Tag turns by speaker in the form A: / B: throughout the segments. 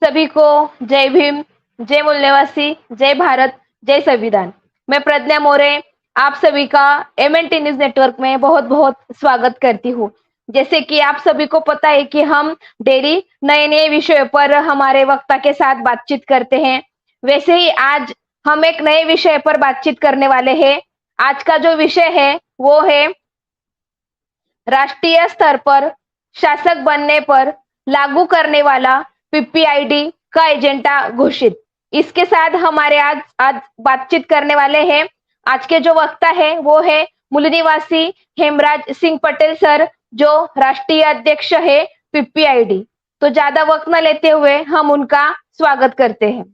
A: सभी को जय भीम, जय मूल निवासी, जय भारत, जय संविधान। मैं प्रज्ञा मोरे आप सभी का MNT न्यूज नेटवर्क में बहुत बहुत स्वागत करती हूँ। जैसे कि आप सभी को पता है कि हम डेली नए नए विषयों पर हमारे वक्ता के साथ बातचीत करते हैं, वैसे ही आज हम एक नए विषय पर बातचीत करने वाले हैं। आज का जो विषय है वो है राष्ट्रीय स्तर पर शासक बनने पर लागू करने वाला PPID का एजेंडा घोषित। इसके साथ हमारे आज आज बातचीत करने वाले हैं। आज के जो वक्ता है वो है मूल निवासी हेमराज सिंह पटेल सर, जो राष्ट्रीय अध्यक्ष है PPID। तो ज्यादा वक्त न लेते हुए हम उनका स्वागत करते हैं।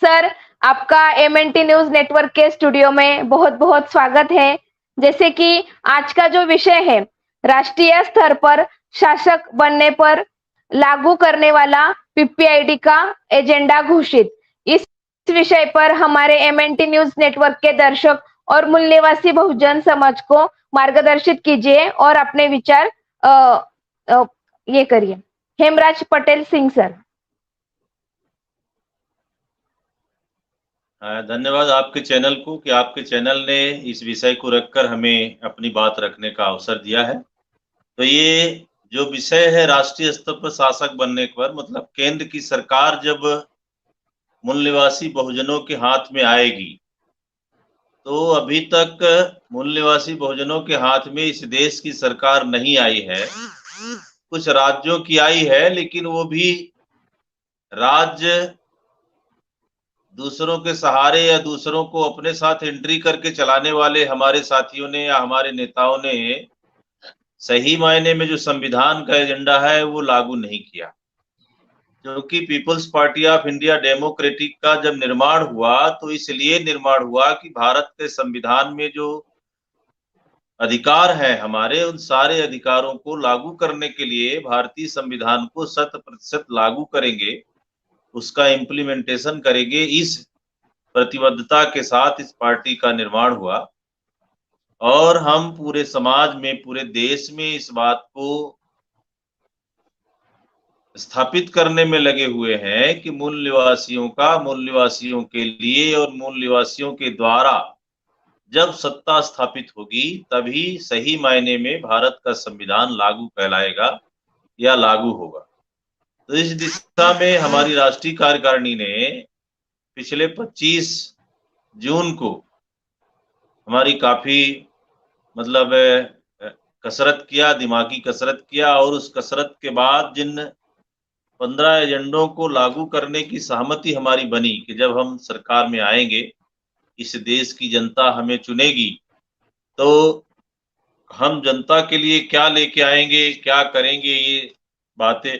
A: सर, आपका MNT न्यूज नेटवर्क के स्टूडियो में बहुत बहुत स्वागत है। जैसे कि आज का जो विषय है राष्ट्रीय स्तर पर शासक बनने पर लागू करने वाला PPID का एजेंडा घोषित। इस विषय पर हमारे MNT न्यूज नेटवर्क के दर्शक और मूल निवासी बहुजन समाज को मार्गदर्शित कीजिए और अपने विचार ये करिए। हेमराज पटेल सिंह सर।
B: धन्यवाद आपके चैनल को कि आपके चैनल ने इस विषय को रखकर हमें अपनी बात रखने का अवसर दिया है। तो ये जो विषय है राष्ट्रीय स्तर पर शासक बनने पर, मतलब केंद्र की सरकार जब मूल निवासी बहुजनों के हाथ में आएगी, तो अभी तक मूल निवासी बहुजनों के हाथ में इस देश की सरकार नहीं आई है। कुछ राज्यों की आई है, लेकिन वो भी राज्य दूसरों के सहारे या दूसरों को अपने साथ एंट्री करके चलाने वाले हमारे साथियों ने या हमारे नेताओं ने सही मायने में जो संविधान का एजेंडा है वो लागू नहीं किया। क्योंकि पीपल्स पार्टी ऑफ इंडिया डेमोक्रेटिक का जब निर्माण हुआ तो इसलिए निर्माण हुआ कि भारत के संविधान में जो अधिकार है हमारे, उन सारे अधिकारों को लागू करने के लिए भारतीय संविधान को 100% लागू करेंगे, उसका इम्प्लीमेंटेशन करेंगे। इस प्रतिबद्धता के साथ इस पार्टी का निर्माण हुआ और हम पूरे समाज में, पूरे देश में इस बात को स्थापित करने में लगे हुए हैं कि मूल निवासियों के लिए और मूल निवासियों के द्वारा जब सत्ता स्थापित होगी तभी सही मायने में भारत का संविधान लागू कहलाएगा या लागू होगा। तो इस दिशा में हमारी राष्ट्रीय कार्यकारिणी ने पिछले 25 जून को हमारी काफी कसरत किया, दिमागी कसरत किया, और उस कसरत के बाद जिन 15 एजेंडों को लागू करने की सहमति हमारी बनी कि जब हम सरकार में आएंगे, इस देश की जनता हमें चुनेगी, तो हम जनता के लिए क्या लेके आएंगे, क्या करेंगे, ये बातें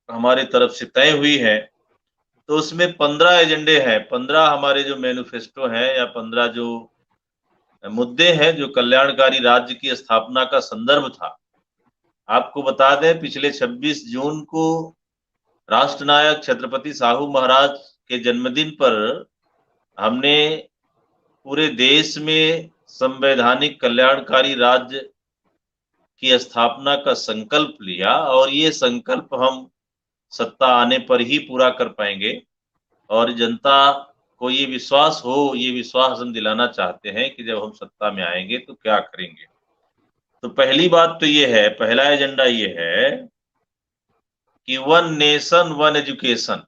B: हमारे तरफ से तय हुई है। तो उसमें 15 एजेंडे हैं, 15 हमारे जो मैनिफेस्टो हैं या 15 जो मुद्दे हैं जो कल्याणकारी राज्य की स्थापना का संदर्भ था। आपको बता दें, पिछले 26 जून को राष्ट्रनायक छत्रपति साहू महाराज के जन्मदिन पर हमने पूरे देश में संवैधानिक कल्याणकारी राज्य की स्थापना का संकल्प लिया, और ये संकल्प हम सत्ता आने पर ही पूरा कर पाएंगे। और जनता को ये विश्वास हो, ये विश्वास हम दिलाना चाहते हैं कि जब हम सत्ता में आएंगे तो क्या करेंगे। तो पहली बात तो ये है, पहला एजेंडा ये है कि 1 नेशन 1 एजुकेशन,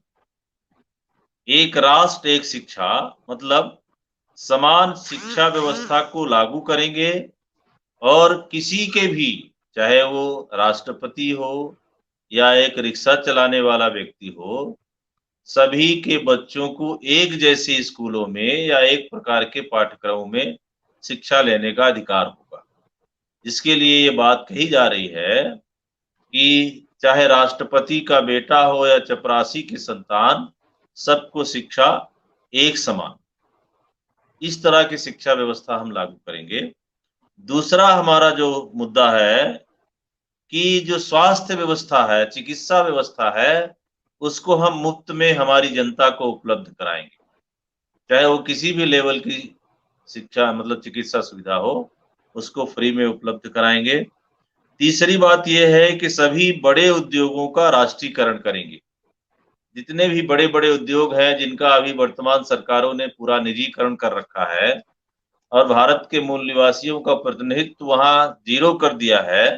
B: एक राष्ट्र एक शिक्षा, मतलब समान शिक्षा व्यवस्था को लागू करेंगे और किसी के भी, चाहे वो राष्ट्रपति हो या एक रिक्शा चलाने वाला व्यक्ति हो, सभी के बच्चों को एक जैसे स्कूलों में या एक प्रकार के पाठ्यक्रमों में शिक्षा लेने का अधिकार होगा। जिसके लिए ये बात कही जा रही है कि चाहे राष्ट्रपति का बेटा हो या चपरासी की संतान, सबको शिक्षा एक समान, इस तरह की शिक्षा व्यवस्था हम लागू करेंगे। दूसरा हमारा जो मुद्दा है कि जो स्वास्थ्य व्यवस्था है, चिकित्सा व्यवस्था है, उसको हम मुफ्त में हमारी जनता को उपलब्ध कराएंगे, चाहे वो किसी भी लेवल की शिक्षा, मतलब चिकित्सा सुविधा हो, उसको फ्री में उपलब्ध कराएंगे। तीसरी बात यह है कि सभी बड़े उद्योगों का राष्ट्रीयकरण करेंगे। जितने भी बड़े बड़े उद्योग हैं जिनका अभी वर्तमान सरकारों ने पूरा निजीकरण कर रखा है और भारत के मूल निवासियों का प्रतिनिधित्व वहां जीरो कर दिया है,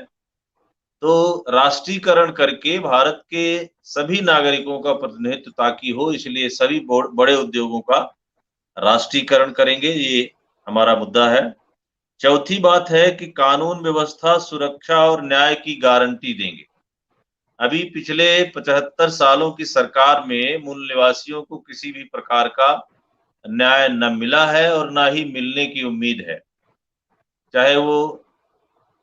B: तो राष्ट्रीयकरण करके भारत के सभी नागरिकों का प्रतिनिधित्व ताकि हो, इसलिए सभी बड़े उद्योगों का राष्ट्रीयकरण करेंगे। ये हमारा मुद्दा है। चौथी बात है कि कानून व्यवस्था, सुरक्षा और न्याय की गारंटी देंगे। अभी पिछले 75 सालों की सरकार में मूल निवासियों को किसी भी प्रकार का न्याय न मिला है और ना ही मिलने की उम्मीद है। चाहे वो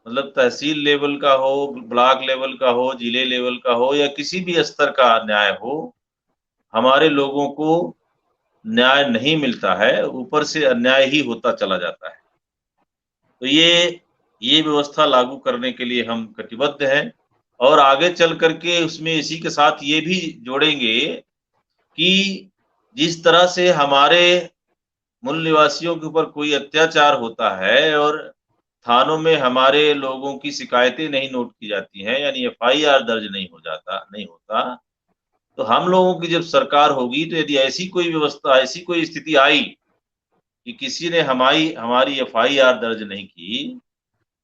B: मतलब तहसील लेवल का हो, ब्लॉक लेवल का हो, जिले लेवल का हो या किसी भी स्तर का न्याय हो, हमारे लोगों को न्याय नहीं मिलता है, ऊपर से अन्याय ही होता चला जाता है। तो ये व्यवस्था लागू करने के लिए हम कटिबद्ध हैं और आगे चल करके उसमें इसी के साथ ये भी जोड़ेंगे कि जिस तरह से हमारे मूल निवासियों के ऊपर कोई अत्याचार होता है और थानों में हमारे लोगों की शिकायतें नहीं नोट की जाती हैं, यानी एफआईआर दर्ज नहीं होता, तो हम लोगों की जब सरकार होगी तो यदि ऐसी कोई व्यवस्था, ऐसी कोई स्थिति आई कि किसी ने हमारी एफआईआर दर्ज नहीं की,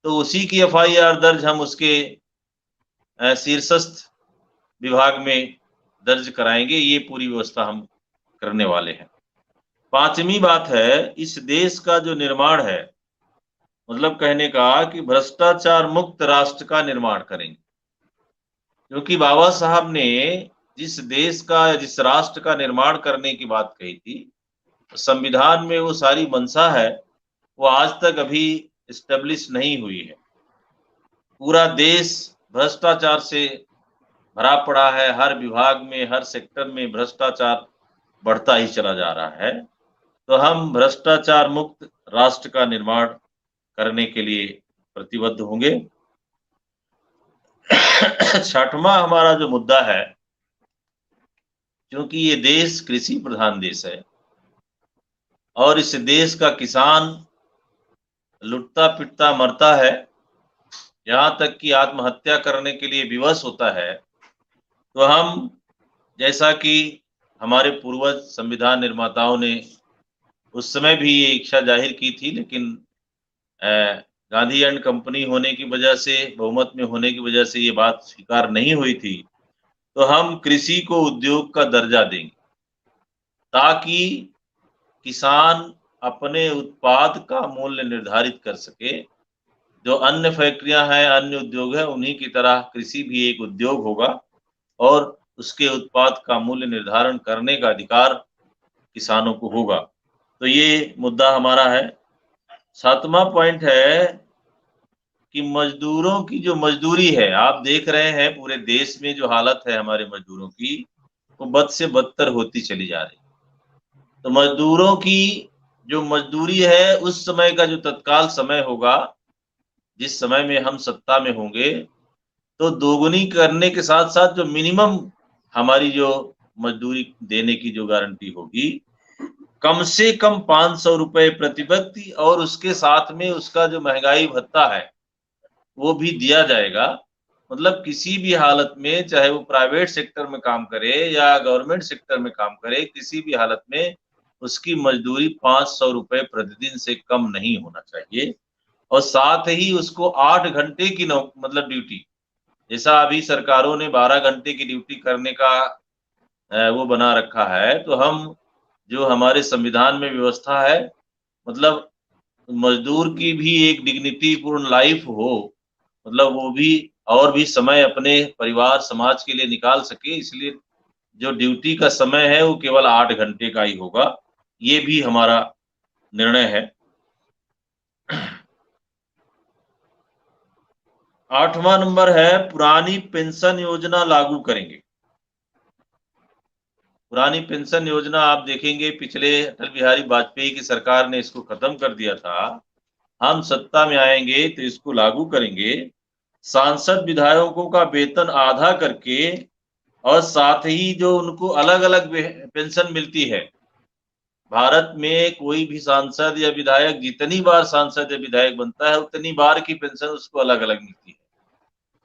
B: तो उसी की एफआईआर दर्ज हम उसके शीर्षस्थ विभाग में दर्ज कराएंगे। ये पूरी व्यवस्था हम करने वाले हैं। पांचवी बात है, इस देश का जो निर्माण है, मतलब कहने का कि भ्रष्टाचार मुक्त राष्ट्र का निर्माण करेंगे। क्योंकि बाबा साहब ने जिस देश का या जिस राष्ट्र का निर्माण करने की बात कही थी, संविधान में वो सारी मंशा है, वो आज तक अभी एस्टेब्लिश नहीं हुई है। पूरा देश भ्रष्टाचार से भरा पड़ा है, हर विभाग में, हर सेक्टर में भ्रष्टाचार बढ़ता ही चला जा रहा है। तो हम भ्रष्टाचार मुक्त राष्ट्र का निर्माण करने के लिए प्रतिबद्ध होंगे। छठवां हमारा जो मुद्दा है, क्योंकि ये देश कृषि प्रधान देश है और इस देश का किसान लुटता पिटता मरता है, यहाँ तक कि आत्महत्या करने के लिए विवश होता है, तो हम, जैसा कि हमारे पूर्वज संविधान निर्माताओं ने उस समय भी ये इच्छा जाहिर की थी, लेकिन गांधी एंड कंपनी होने की वजह से, बहुमत में होने की वजह से ये बात स्वीकार नहीं हुई थी, तो हम कृषि को उद्योग का दर्जा देंगे ताकि किसान अपने उत्पाद का मूल्य निर्धारित कर सके। जो अन्य फैक्ट्रियां हैं, अन्य उद्योग हैं, उन्हीं की तरह कृषि भी एक उद्योग होगा और उसके उत्पाद का मूल्य निर्धारण करने का अधिकार किसानों को होगा। तो ये मुद्दा हमारा है। सातवां पॉइंट है कि मजदूरों की जो मजदूरी है, आप देख रहे हैं पूरे देश में जो हालत है हमारे मजदूरों की, वो बद से बदतर होती चली जा रही। तो मजदूरों की जो मजदूरी है, उस समय का जो तत्काल समय होगा, जिस समय में हम सत्ता में होंगे, तो दोगुनी करने के साथ साथ जो मिनिमम हमारी जो मजदूरी देने की जो गारंटी होगी, कम से कम 500 रुपए प्रति व्यक्ति, और उसके साथ में उसका जो महंगाई भत्ता है वो भी दिया जाएगा। मतलब किसी भी हालत में, चाहे वो प्राइवेट सेक्टर में काम करे या गवर्नमेंट सेक्टर में काम करे, किसी भी हालत में उसकी मजदूरी 500 रुपए प्रतिदिन से कम नहीं होना चाहिए। और साथ ही उसको 8 घंटे की मतलब ड्यूटी, जैसा अभी सरकारों ने 12 घंटे की ड्यूटी करने का वो बना रखा है, तो हम, जो हमारे संविधान में व्यवस्था है, मतलब मजदूर की भी एक डिग्निटी पूर्ण लाइफ हो, मतलब वो भी और भी समय अपने परिवार समाज के लिए निकाल सके, इसलिए जो ड्यूटी का समय है वो केवल 8 घंटे का ही होगा। ये भी हमारा निर्णय है। 8वां नंबर है, पुरानी पेंशन योजना लागू करेंगे। पुरानी पेंशन योजना आप देखेंगे पिछले अटल बिहारी वाजपेयी की सरकार ने इसको खत्म कर दिया था। हम सत्ता में आएंगे तो इसको लागू करेंगे। सांसद विधायकों का वेतन आधा करके, और साथ ही जो उनको अलग अलग पेंशन मिलती है, भारत में कोई भी सांसद या विधायक जितनी बार सांसद या विधायक बनता है, उतनी बार की पेंशन उसको अलग अलग मिलती है।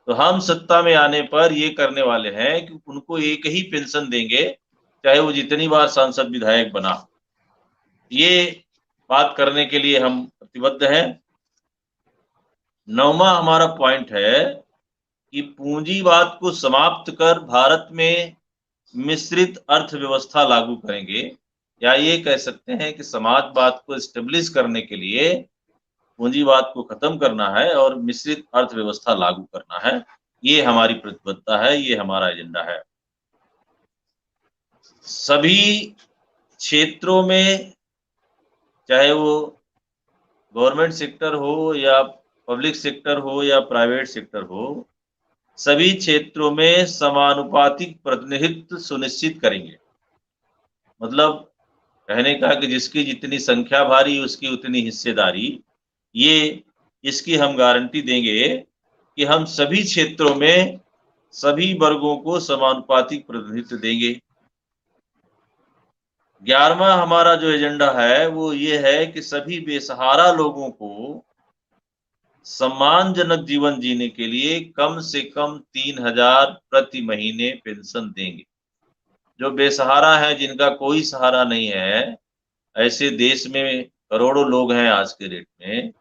B: तो हम सत्ता में आने पर ये करने वाले हैं कि उनको एक ही पेंशन देंगे, चाहे वो जितनी बार सांसद विधायक बना। ये बात करने के लिए हम प्रतिबद्ध हैं। 9वां हमारा पॉइंट है कि पूंजीवाद को समाप्त कर भारत में मिश्रित अर्थव्यवस्था लागू करेंगे, या ये कह सकते हैं कि समाजवाद को एस्टेब्लिश करने के लिए पूंजीवाद को खत्म करना है और मिश्रित अर्थव्यवस्था लागू करना है। ये हमारी प्रतिबद्धता है, ये हमारा एजेंडा है। सभी क्षेत्रों में, चाहे वो गवर्नमेंट सेक्टर हो या पब्लिक सेक्टर हो या प्राइवेट सेक्टर हो, सभी क्षेत्रों में समानुपातिक प्रतिनिधित्व सुनिश्चित करेंगे। मतलब कहने का कि जिसकी जितनी संख्या भारी उसकी उतनी हिस्सेदारी, ये इसकी हम गारंटी देंगे कि हम सभी क्षेत्रों में सभी वर्गों को समानुपातिक प्रतिनिधित्व देंगे। 11वां हमारा जो एजेंडा है वो ये है कि सभी बेसहारा लोगों को सम्मानजनक जीवन जीने के लिए कम से कम 3,000 प्रति महीने पेंशन देंगे। जो बेसहारा है, जिनका कोई सहारा नहीं है, ऐसे देश में करोड़ों लोग हैं आज के डेट में,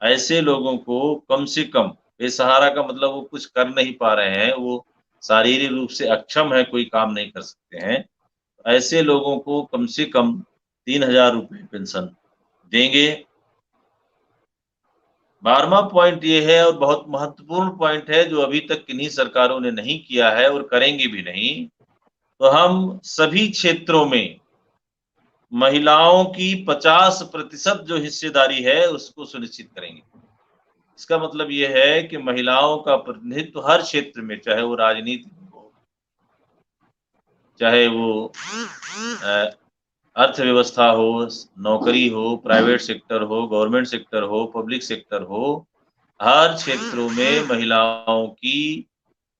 B: ऐसे लोगों को कम से कम, बेसहारा का मतलब वो कुछ कर नहीं पा रहे हैं, वो शारीरिक रूप से अक्षम है, कोई काम नहीं कर सकते हैं, ऐसे लोगों को कम से कम 3,000 रुपए पेंशन देंगे। 12वां पॉइंट ये है और बहुत महत्वपूर्ण पॉइंट है, जो अभी तक किन्हीं सरकारों ने नहीं किया है और करेंगे भी नहीं, तो हम सभी क्षेत्रों में महिलाओं की 50% जो हिस्सेदारी है उसको सुनिश्चित करेंगे। इसका मतलब ये है कि महिलाओं का प्रतिनिधित्व हर क्षेत्र में, चाहे वो राजनीति हो, चाहे वो अर्थव्यवस्था हो, नौकरी हो, प्राइवेट सेक्टर हो, गवर्नमेंट सेक्टर हो, पब्लिक सेक्टर हो, हर क्षेत्रों में महिलाओं की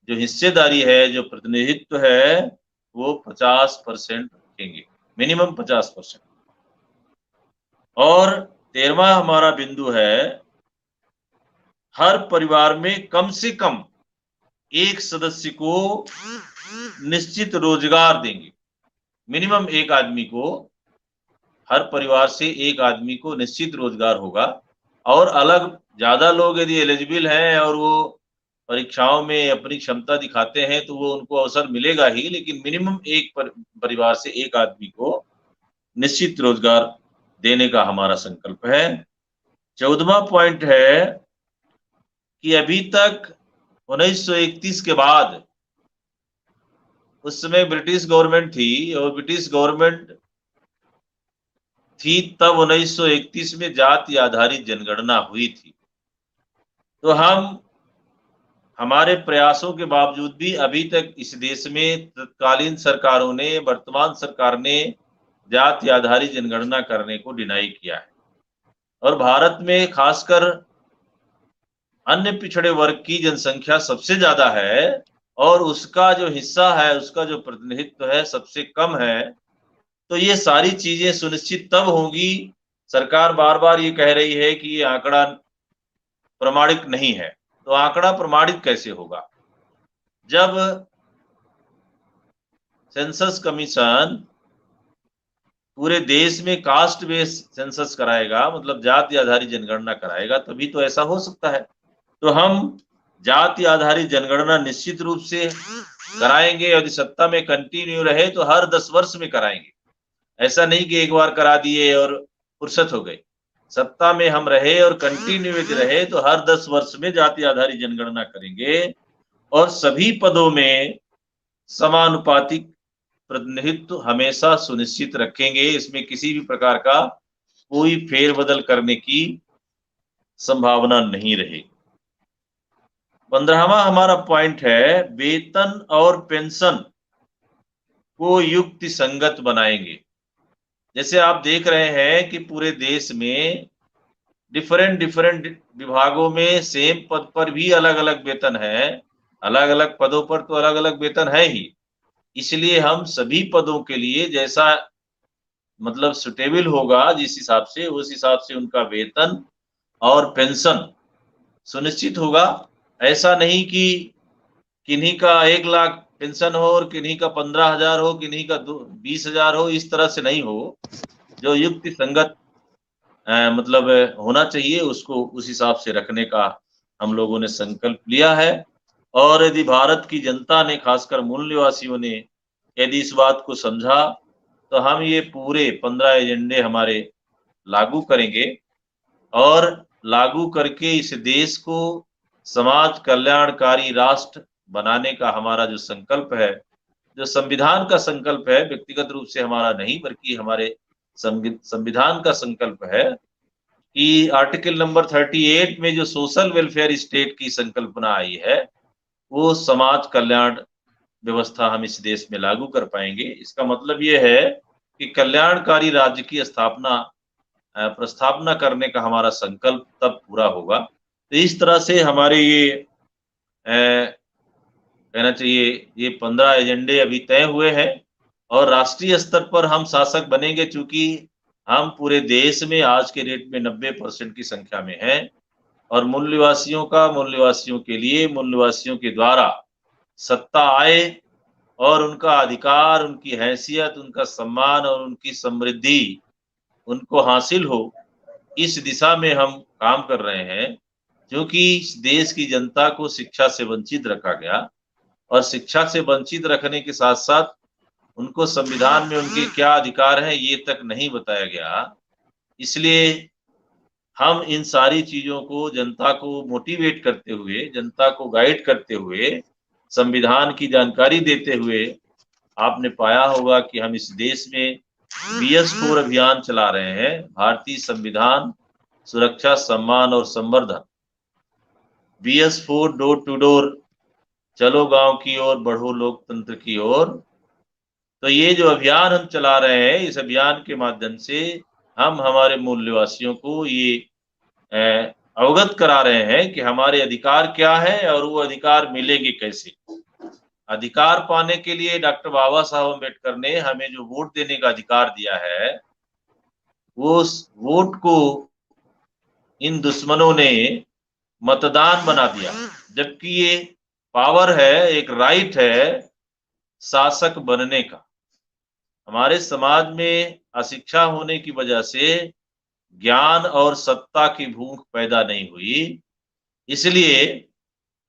B: जो हिस्सेदारी है, जो प्रतिनिधित्व है, वो 50% रखेंगे, मिनिमम 50%। और 13वां हमारा बिंदु है, हर परिवार में कम से कम एक सदस्य को निश्चित रोजगार देंगे। मिनिमम एक आदमी को, हर परिवार से एक आदमी को निश्चित रोजगार होगा। और अलग ज्यादा लोग यदि एलिजिबल हैं और वो परीक्षाओं में अपनी क्षमता दिखाते हैं तो वो उनको अवसर मिलेगा ही, लेकिन मिनिमम एक परिवार से एक आदमी को निश्चित रोजगार देने का हमारा संकल्प है। 14वां पॉइंट है कि अभी तक 1931 के बाद, उस समय ब्रिटिश गवर्नमेंट थी और ब्रिटिश गवर्नमेंट थी तब 1931 में जाति आधारित जनगणना हुई थी। तो हम, हमारे प्रयासों के बावजूद भी अभी तक इस देश में तत्कालीन सरकारों ने, वर्तमान सरकार ने जाति आधारित जनगणना करने को डिनाई किया है। और भारत में खासकर अन्य पिछड़े वर्ग की जनसंख्या सबसे ज्यादा है और उसका जो हिस्सा है, उसका जो प्रतिनिधित्व है सबसे कम है। तो ये सारी चीजें सुनिश्चित तब होंगी, सरकार बार बार ये कह रही है कि ये आंकड़ा प्रमाणिक नहीं है, तो आंकड़ा प्रमाणित कैसे होगा? जब सेंसस कमीशन पूरे देश में कास्ट बेस्ड सेंसस कराएगा, मतलब जाति आधारित जनगणना कराएगा, तभी तो ऐसा हो सकता है। तो हम जाति आधारित जनगणना निश्चित रूप से कराएंगे। यदि सत्ता में कंटिन्यू रहे तो हर 10 वर्ष में कराएंगे। ऐसा नहीं कि एक बार करा दिए और फुर्सत हो गई। सत्ता में हम रहे और कंटिन्यूटी रहे तो हर 10 वर्ष में जाति आधारित जनगणना करेंगे और सभी पदों में समानुपातिक प्रतिनिधित्व हमेशा सुनिश्चित रखेंगे। इसमें किसी भी प्रकार का कोई फेरबदल करने की संभावना नहीं रहेगी। 15वां हमारा पॉइंट है, वेतन और पेंशन को युक्ति संगत बनाएंगे। जैसे आप देख रहे हैं कि पूरे देश में डिफरेंट विभागों में सेम पद पर भी अलग अलग वेतन है, अलग अलग पदों पर तो अलग अलग वेतन है ही। इसलिए हम सभी पदों के लिए जैसा मतलब सुटेबल होगा, जिस हिसाब से, उस हिसाब से उनका वेतन और पेंशन सुनिश्चित होगा। ऐसा नहीं कि किन्हीं का 1 लाख पेंशन हो और किन्हीं का 15,000 हो, किन्हीं का 20,000 हो, इस तरह से नहीं हो। जो युक्ति संगत मतलब होना चाहिए, उसको उस हिसाब से रखने का हम लोगों ने संकल्प लिया है। और यदि भारत की जनता ने, खासकर मूल निवासियों ने यदि इस बात को समझा, तो हम ये पूरे 15 एजेंडे हमारे लागू करेंगे और लागू करके इस देश को समाज कल्याणकारी राष्ट्र बनाने का हमारा जो संकल्प है, जो संविधान का संकल्प है, व्यक्तिगत रूप से हमारा नहीं बल्कि हमारे संविधान का संकल्प है कि आर्टिकल नंबर 38 में जो सोशल वेलफेयर स्टेट की संकल्पना आई है, वो समाज कल्याण व्यवस्था हम इस देश में लागू कर पाएंगे। इसका मतलब ये है कि कल्याणकारी राज्य की प्रस्तावना करने का हमारा संकल्प तब पूरा होगा। तो इस तरह से हमारे ये कहना चाहिए ये 15 एजेंडे अभी तय हुए हैं और राष्ट्रीय स्तर पर हम शासक बनेंगे, चूंकि हम पूरे देश में आज के डेट में 90% की संख्या में हैं और मूल निवासियों के लिए, मूल निवासियों के द्वारा सत्ता आए और उनका अधिकार, उनकी हैसियत, उनका सम्मान और उनकी समृद्धि उनको हासिल हो, इस दिशा में हम काम कर रहे हैं। क्योंकि इस देश की जनता को शिक्षा से वंचित रखा गया और शिक्षा से वंचित रखने के साथ-साथ उनको संविधान में उनके क्या अधिकार हैं, ये तक नहीं बताया गया। इसलिए हम इन सारी चीज़ों को जनता को मोटिवेट करते हुए, जनता को गाइड करते हुए, संविधान की जानकारी देते हुए, आपने पाया होगा कि हम इस देश में BS4 अभियान चला रहे हैं, भारतीय संविधान सुरक्षा, सम्मान और संवर्धन। BS4 डोर टू डोर, चलो गांव की ओर, बढ़ो लोकतंत्र की ओर। तो ये जो अभियान हम चला रहे हैं, इस अभियान के माध्यम से हम हमारे मूल निवासियों को ये अवगत करा रहे हैं कि हमारे अधिकार क्या है और वो अधिकार मिलेंगे कैसे। अधिकार पाने के लिए डॉक्टर बाबा साहब अम्बेडकर ने हमें जो वोट देने का अधिकार दिया है, वो वोट को इन दुश्मनों ने मतदान बना दिया, जबकि ये पावर है, एक राइट है शासक बनने का। हमारे समाज में अशिक्षा होने की वजह से ज्ञान और सत्ता की भूख पैदा नहीं हुई, इसलिए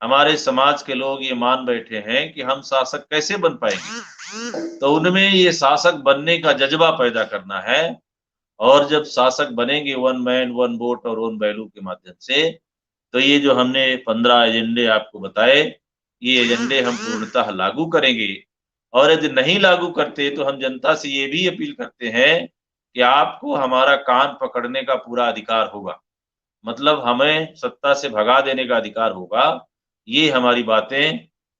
B: हमारे समाज के लोग ये मान बैठे हैं कि हम शासक कैसे बन पाएंगे। तो उनमें ये शासक बनने का जज्बा पैदा करना है और जब शासक बनेंगे वन मैन वन वोट और वन वैल्यू के माध्यम से, तो ये जो हमने 15 एजेंडे आपको बताए, ये एजेंडे हम पूर्णतः लागू करेंगे। और यदि नहीं लागू करते तो हम जनता से ये भी अपील करते हैं कि आपको हमारा कान पकड़ने का पूरा अधिकार होगा, मतलब हमें सत्ता से भगा देने का अधिकार होगा। ये हमारी बातें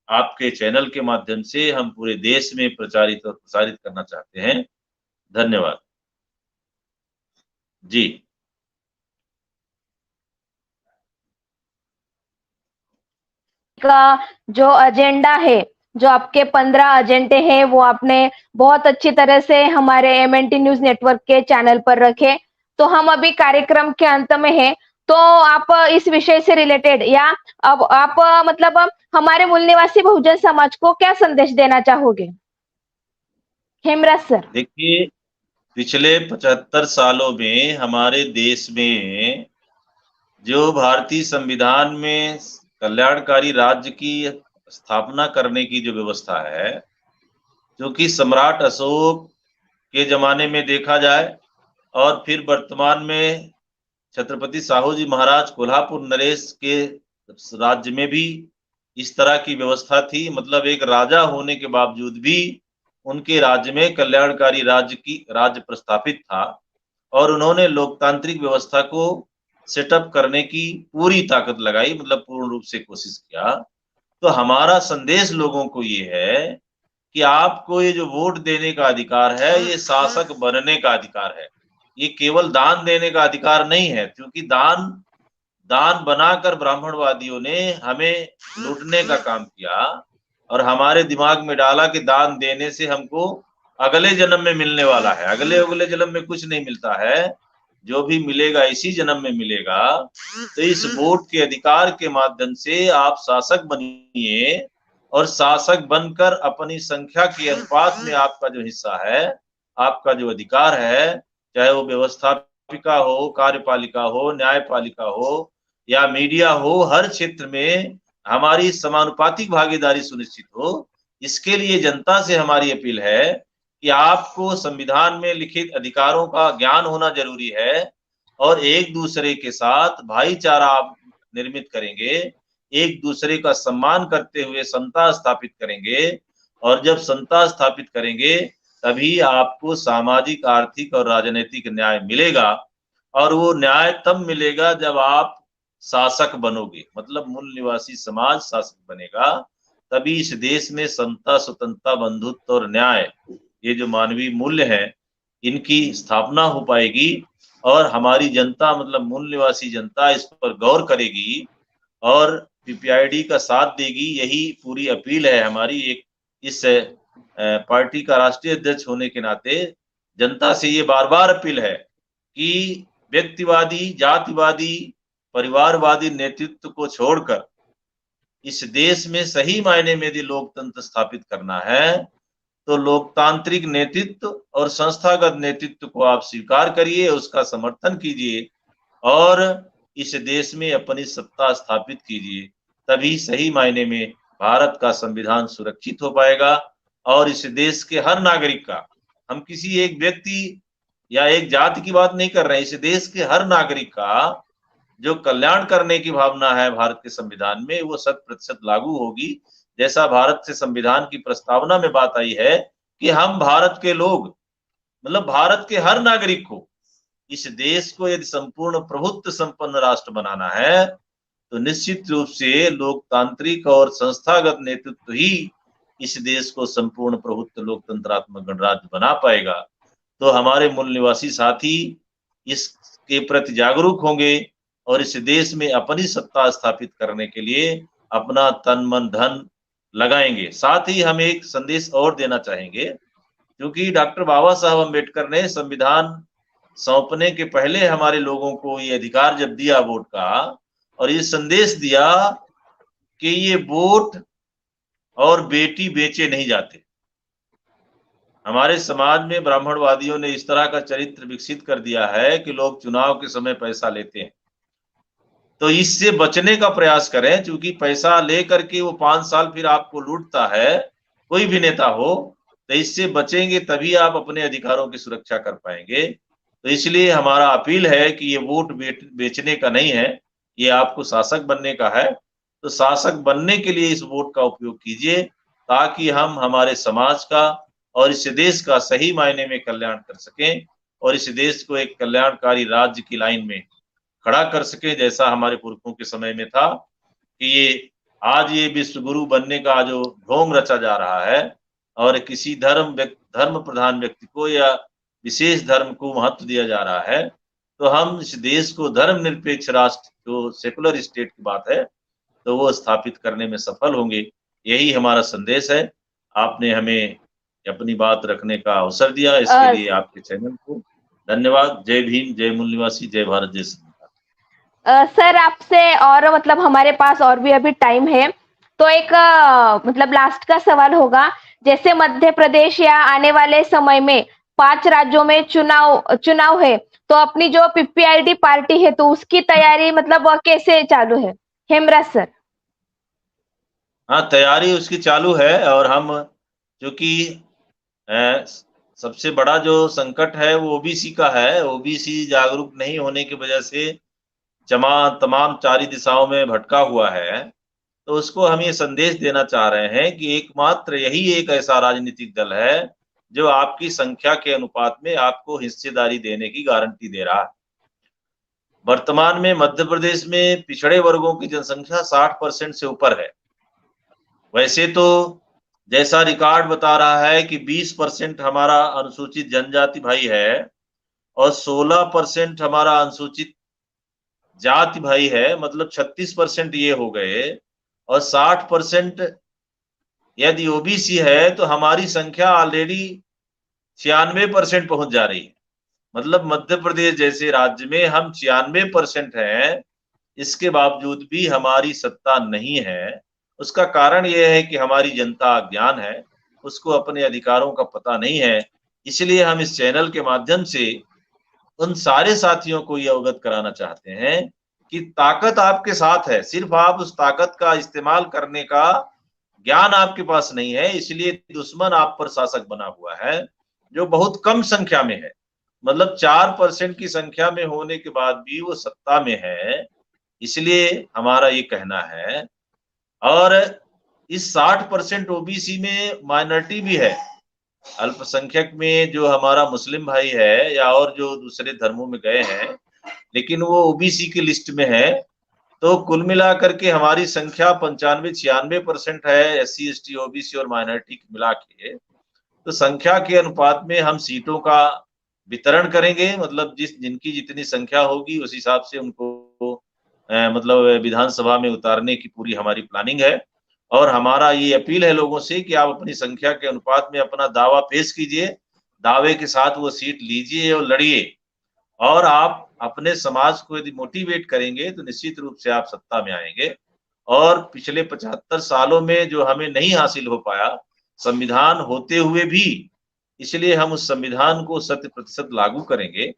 B: आपके चैनल के माध्यम से हम पूरे देश में प्रचारित और प्रसारित करना चाहते हैं। धन्यवाद जी।
A: का जो एजेंडा है, जो आपके 15 एजेंडे हैं, वो आपने बहुत अच्छी तरह से हमारे MNT न्यूज नेटवर्क के चैनल पर रखे। तो हम अभी कार्यक्रम के अंत में हैं, तो आप इस विषय से रिलेटेड या अब आप मतलब हमारे मूल निवासी बहुजन समाज को क्या संदेश देना चाहोगे? हेमराज सर।
B: देखिए, पिछले 75 सालों में हमारे देश में जो भारतीय संविधान में कल्याणकारी राज्य की स्थापना करने की जो व्यवस्था है, जो कि सम्राट अशोक के जमाने में देखा जाए और फिर वर्तमान में छत्रपति साहू जी महाराज कोल्हापुर नरेश के राज्य में भी इस तरह की व्यवस्था थी। मतलब एक राजा होने के बावजूद भी उनके राज्य में कल्याणकारी राज्य प्रस्थापित था और उन्होंने लोकतांत्रिक व्यवस्था को सेटअप करने की पूरी ताकत लगाई, मतलब पूर्ण रूप से कोशिश किया। तो हमारा संदेश लोगों को ये है कि आपको ये जो वोट देने का अधिकार है, ये शासक बनने का अधिकार है, ये केवल दान देने का अधिकार नहीं है। क्योंकि दान बनाकर ब्राह्मणवादियों ने हमें लूटने का काम किया और हमारे दिमाग में डाला कि दान देने से हमको अगले जन्म में मिलने वाला है। अगले जन्म में कुछ नहीं मिलता है। जो भी मिलेगा इसी जन्म में मिलेगा, तो इस वोट के अधिकार के माध्यम से आप शासक बनिए और शासक बनकर अपनी संख्या के अनुपात में आपका जो हिस्सा है, आपका जो अधिकार है, चाहे वो व्यवस्थापिका हो, कार्यपालिका हो, न्यायपालिका हो या मीडिया हो, हर क्षेत्र में हमारी समानुपातिक भागीदारी सुनिश्चित हो। इसके लिए जनता से हमारी अपील है कि आपको संविधान में लिखित अधिकारों का ज्ञान होना जरूरी है और एक दूसरे के साथ भाईचारा आप निर्मित करेंगे, एक दूसरे का सम्मान करते हुए समता स्थापित करेंगे, और जब समता स्थापित करेंगे तभी आपको सामाजिक, आर्थिक और राजनीतिक न्याय मिलेगा। और वो न्याय तब मिलेगा जब आप शासक बनोगे, मतलब मूल निवासी समाज शासक बनेगा, तभी इस देश में समता, स्वतंत्रता, बंधुत्व और न्याय, ये जो मानवीय मूल्य है, इनकी स्थापना हो पाएगी और हमारी जनता, मतलब मूल निवासी जनता, इस पर गौर करेगी और पीपीआईडी का साथ देगी। यही पूरी अपील है हमारी। एक इस पार्टी का राष्ट्रीय अध्यक्ष होने के नाते जनता से ये बार बार अपील है कि व्यक्तिवादी, जातिवादी, परिवारवादी नेतृत्व को छोड़कर इस देश में सही मायने में यदि लोकतंत्र स्थापित करना है तो लोकतांत्रिक नेतृत्व और संस्थागत नेतृत्व को आप स्वीकार करिए, उसका समर्थन कीजिए और इस देश में अपनी सत्ता स्थापित कीजिए। तभी सही मायने में भारत का संविधान सुरक्षित हो पाएगा और इस देश के हर नागरिक का, हम किसी एक व्यक्ति या एक जाति की बात नहीं कर रहे हैं, इस देश के हर नागरिक का जो कल्याण करने की भावना है भारत के संविधान में, वो 100% लागू होगी। जैसा भारत से संविधान की प्रस्तावना में बात आई है कि हम भारत के लोग, मतलब भारत के हर नागरिक को, इस देश को यदि संपूर्ण प्रभुत्व संपन्न राष्ट्र बनाना है तो निश्चित रूप से लोकतांत्रिक और संस्थागत नेतृत्व ही इस देश को संपूर्ण प्रभुत्व लोकतंत्रात्मक गणराज्य बना पाएगा। तो हमारे मूल निवासी साथी इसके प्रति जागरूक होंगे और इस देश में अपनी सत्ता स्थापित करने के लिए अपना तन मन धन लगाएंगे। साथ ही हम एक संदेश और देना चाहेंगे, क्योंकि डॉक्टर बाबा साहब अम्बेडकर ने संविधान सौंपने के पहले हमारे लोगों को ये अधिकार जब दिया वोट का, और ये संदेश दिया कि ये वोट और बेटी बेचे नहीं जाते। हमारे समाज में ब्राह्मणवादियों ने इस तरह का चरित्र विकसित कर दिया है कि लोग चुनाव के समय पैसा लेते हैं, तो इससे बचने का प्रयास करें, क्योंकि पैसा लेकर के वो 5 साल फिर आपको लूटता है, कोई भी नेता हो। तो इससे बचेंगे तभी आप अपने अधिकारों की सुरक्षा कर पाएंगे। तो इसलिए हमारा अपील है कि ये वोट बेचने का नहीं है, ये आपको शासक बनने का है। तो शासक बनने के लिए इस वोट का उपयोग कीजिए, ताकि हम हमारे समाज का और इस देश का सही मायने में कल्याण कर सकें और इस देश को एक कल्याणकारी राज्य की लाइन में खड़ा कर सके, जैसा हमारे पुरखों के समय में था कि ये आज ये विश्व गुरु बनने का जो ढोंग रचा जा रहा है और किसी धर्म प्रधान व्यक्ति को या विशेष धर्म को महत्व दिया जा रहा है, तो हम इस देश को धर्मनिरपेक्ष राष्ट्र, जो सेकुलर स्टेट की बात है, तो वो स्थापित करने में सफल होंगे। यही हमारा संदेश है। आपने हमें अपनी बात रखने का अवसर दिया, इसके लिए आपके चैनल को धन्यवाद। जय भीम, जय मूल निवासी, जय भारत, जय संविधान।
A: सर आपसे और मतलब हमारे पास और भी अभी टाइम है, तो एक मतलब लास्ट का सवाल होगा, जैसे मध्य प्रदेश या आने वाले समय में 5 राज्यों में चुनाव है, तो अपनी जो पीपीआईडी पार्टी है तो उसकी तैयारी मतलब कैसे चालू है? हेमराज सर।
B: हाँ, तैयारी उसकी चालू है और हम, क्योंकि सबसे बड़ा जो संकट है वो ओबीसी का है। ओबीसी जागरूक नहीं होने की वजह से तमाम चारी दिशाओं में भटका हुआ है। तो उसको हम ये संदेश देना चाह रहे हैं कि एकमात्र यही एक ऐसा राजनीतिक दल है जो आपकी संख्या के अनुपात में आपको हिस्सेदारी देने की गारंटी दे रहा है। वर्तमान में मध्य प्रदेश में पिछड़े वर्गों की जनसंख्या 60% से ऊपर है। वैसे तो जैसा रिकॉर्ड बता रहा है कि 20% हमारा अनुसूचित जनजाति भाई है और 16% हमारा अनुसूचित जाति भाई है, मतलब 36% ये हो गए, और 60% यदि ओबीसी है तो हमारी संख्या ऑलरेडी 96% पहुंच जा रही है। मतलब मध्य प्रदेश जैसे राज्य में हम 96% हैं, इसके बावजूद भी हमारी सत्ता नहीं है। उसका कारण यह है कि हमारी जनता अज्ञान है, उसको अपने अधिकारों का पता नहीं है। इसलिए हम इस चैनल के माध्यम से उन सारे साथियों को ये अवगत कराना चाहते हैं कि ताकत आपके साथ है, सिर्फ आप उस ताकत का इस्तेमाल करने का ज्ञान आपके पास नहीं है, इसलिए दुश्मन आप पर शासक बना हुआ है, जो बहुत कम संख्या में है। मतलब 4% की संख्या में होने के बाद भी वो सत्ता में है, इसलिए हमारा ये कहना है। और इस 60% ओबीसी में माइनॉरिटी भी है, अल्पसंख्यक में जो हमारा मुस्लिम भाई है या और जो दूसरे धर्मों में गए हैं, लेकिन वो ओबीसी की लिस्ट में है। तो कुल मिलाकर के हमारी संख्या 95-96% है, एससी एसटी ओबीसी और माइनॉरिटी मिला के। तो संख्या के अनुपात में हम सीटों का वितरण करेंगे, मतलब जिनकी जितनी संख्या होगी उस हिसाब से उनको मतलब विधानसभा में उतारने की पूरी हमारी प्लानिंग है। और हमारा ये अपील है लोगों से कि आप अपनी संख्या के अनुपात में अपना दावा पेश कीजिए, दावे के साथ वो सीट लीजिए और लड़िए। और आप अपने समाज को यदि मोटिवेट करेंगे तो निश्चित रूप से आप सत्ता में आएंगे। और पिछले 75 सालों में जो हमें नहीं हासिल हो पाया, संविधान होते हुए भी, इसलिए हम उस संविधान को 100% लागू करेंगे।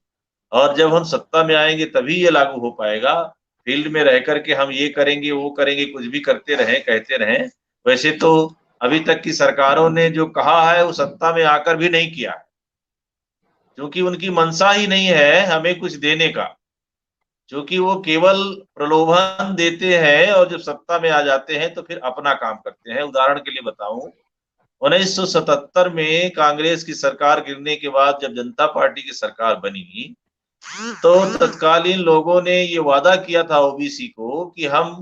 B: और जब हम सत्ता में आएंगे तभी ये लागू हो पाएगा। फील्ड में रह करके हम ये करेंगे वो करेंगे, कुछ भी करते रहें, कहते रहें, वैसे तो अभी तक की सरकारों ने जो कहा है वो सत्ता में आकर भी नहीं किया है, क्योंकि उनकी मंशा ही नहीं है हमें कुछ देने का, क्योंकि वो केवल प्रलोभन देते हैं और जब सत्ता में आ जाते हैं तो फिर अपना काम करते हैं। उदाहरण के लिए बताऊं, 1977 में कांग्रेस की सरकार गिरने के बाद जब जनता पार्टी की सरकार बनी, तो तत्कालीन लोगों ने ये वादा किया था ओबीसी को कि हम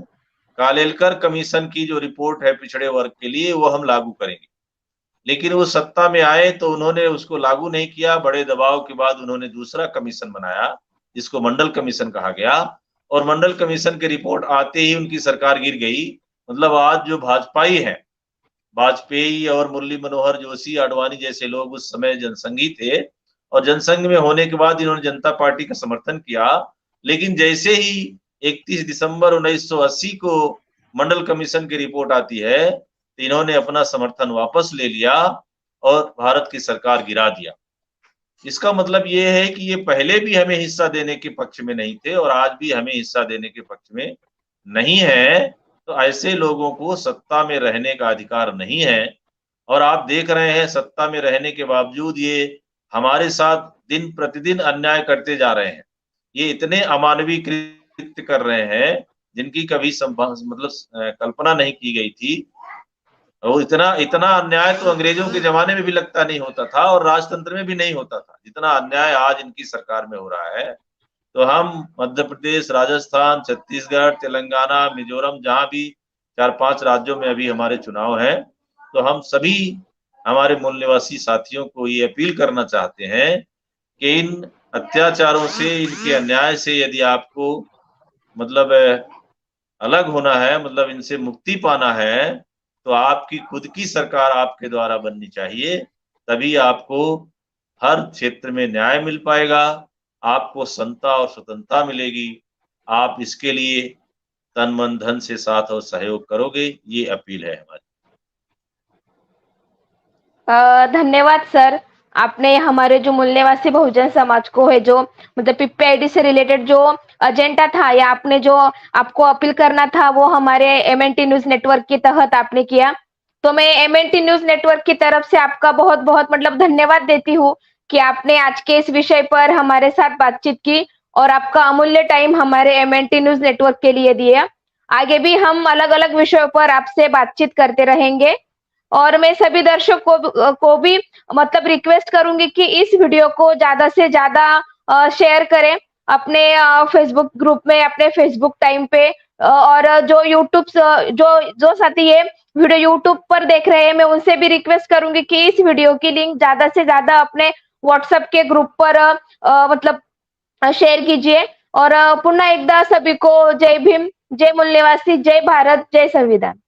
B: कालेलकर कमीशन की जो रिपोर्ट है पिछड़े वर्ग के लिए वो हम लागू करेंगे। लेकिन वो सत्ता में आए तो उन्होंने उसको लागू नहीं किया। बड़े दबाव के बाद उन्होंने दूसरा कमीशन बनाया, जिसको मंडल कमीशन कहा गया। और मंडल कमीशन की रिपोर्ट आते ही उनकी सरकार गिर गई। मतलब आज जो भाजपाई है, वाजपेयी और मुरली मनोहर जोशी, आडवाणी जैसे लोग उस समय जनसंघी थे, और जनसंघ में होने के बाद इन्होंने जनता पार्टी का समर्थन किया। लेकिन जैसे ही 31 दिसंबर 1980 को मंडल कमीशन की रिपोर्ट आती है तो इन्होंने अपना समर्थन वापस ले लिया और भारत की सरकार गिरा दिया। इसका मतलब ये है कि ये पहले भी हमें हिस्सा देने के पक्ष में नहीं थे और आज भी हमें हिस्सा देने के पक्ष में नहीं है। तो ऐसे लोगों को सत्ता में रहने का अधिकार नहीं है। और आप देख रहे हैं सत्ता में रहने के बावजूद ये हमारे साथ दिन प्रतिदिन अन्याय करते जा रहे हैं। ये इतने अमानवीय कृत्य कर रहे हैं जिनकी कभी मतलब कल्पना नहीं की गई थी। और इतना अन्याय तो अंग्रेजों के जमाने में भी लगता नहीं होता था और राजतंत्र में भी नहीं होता था, जितना अन्याय आज इनकी सरकार में हो रहा है। तो हम मध्य प्रदेश, राजस्थान, छत्तीसगढ़, तेलंगाना, मिजोरम, जहां भी 4-5 राज्यों में अभी हमारे चुनाव हैं, तो हम सभी हमारे मूल निवासी साथियों को ये अपील करना चाहते हैं कि इन अत्याचारों से, इनके अन्याय से यदि आपको मतलब अलग होना है, मतलब इनसे मुक्ति पाना है, तो आपकी खुद की सरकार आपके द्वारा बननी चाहिए। तभी आपको हर क्षेत्र में न्याय मिल पाएगा, आपको समता और स्वतंत्रता मिलेगी। आप इसके लिए तन मन धन से साथ और सहयोग करोगे, ये अपील है हमारी।
A: धन्यवाद सर। आपने हमारे जो मूल निवासी बहुजन समाज को है, जो मतलब पीपीआईडी से रिलेटेड जो एजेंडा था या आपने जो आपको अपील करना था वो हमारे एमएनटी न्यूज नेटवर्क के तहत आपने किया। तो मैं एमएनटी न्यूज नेटवर्क की तरफ से आपका बहुत बहुत मतलब धन्यवाद देती हूँ कि आपने आज के इस विषय पर हमारे साथ बातचीत की और आपका अमूल्य टाइम हमारे एमएनटी न्यूज नेटवर्क के लिए दिया। आगे भी हम अलग अलग विषयों पर आपसे बातचीत करते रहेंगे। और मैं सभी दर्शक को भी मतलब रिक्वेस्ट करूंगी कि इस वीडियो को ज्यादा से ज्यादा शेयर करें अपने फेसबुक ग्रुप में, अपने फेसबुक टाइम पे। और जो यूट्यूब जो साथी ये वीडियो यूट्यूब पर देख रहे हैं, मैं उनसे भी रिक्वेस्ट करूंगी कि इस वीडियो की लिंक ज्यादा से ज्यादा अपने व्हाट्सएप के ग्रुप पर मतलब शेयर कीजिए। और पुन्हा एकदा सभी को जय भीम, जय मूल निवासी, जय भारत, जय संविधान।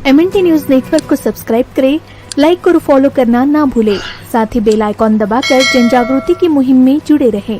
C: एमएनटी न्यूज नेटवर्क को सब्सक्राइब करें, लाइक और फॉलो करना ना भूले। साथ ही बेल आइकॉन दबाकर जन जागृति की मुहिम में जुड़े रहें।